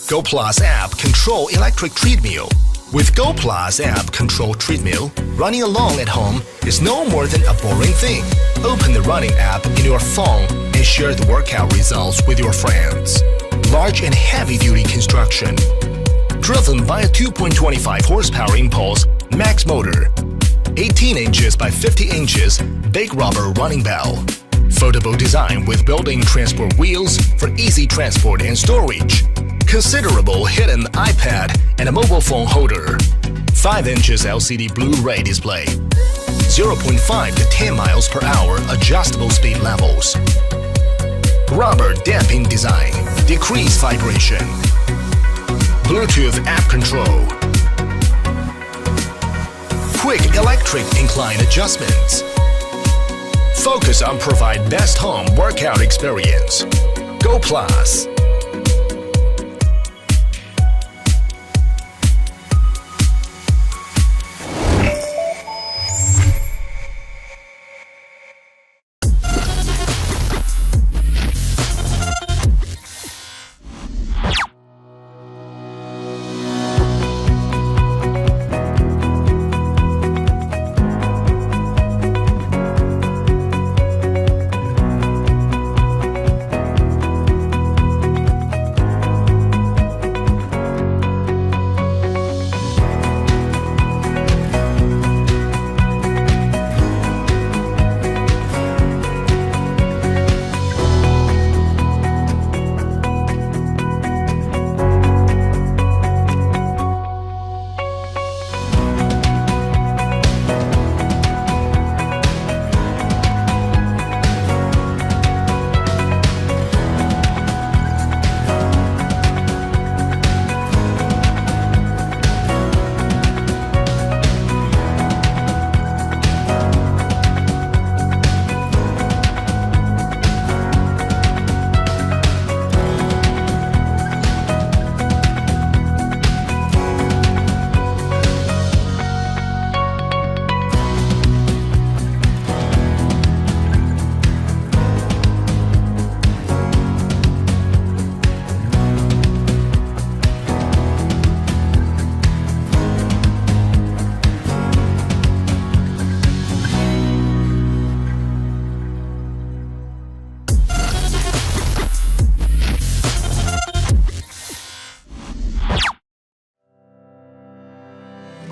Go Plus app control electric treadmill. With Go Plus app control treadmill, running alone at home is no more than a boring thing. Open the running app in your phone and share the workout results with your friends. Large and heavy-duty construction. Driven by a 2.25 horsepower impulse max motor. 18 inches by 50 inches big rubber running bell. Foldable design with built-in transport wheels for easy transport and storage. Considerable hidden iPad and a mobile phone holder. 5 inches LCD Blu-ray display. 0.5 to 10 miles per hour adjustable speed levels. Rubber damping design. Decrease vibration. Bluetooth app control. Quick electric incline adjustments. Focus on provide best home workout experience. Go Plus.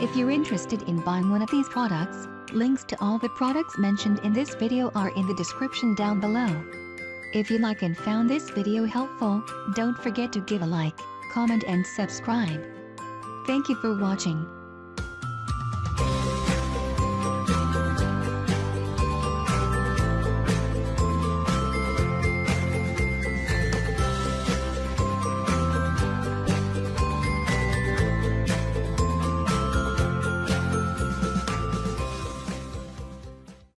If you're interested in buying one of these products, links to all the products mentioned in this video are in the description down below. If you like and found this video helpful, don't forget to give a like, comment and subscribe. Thank you for watching.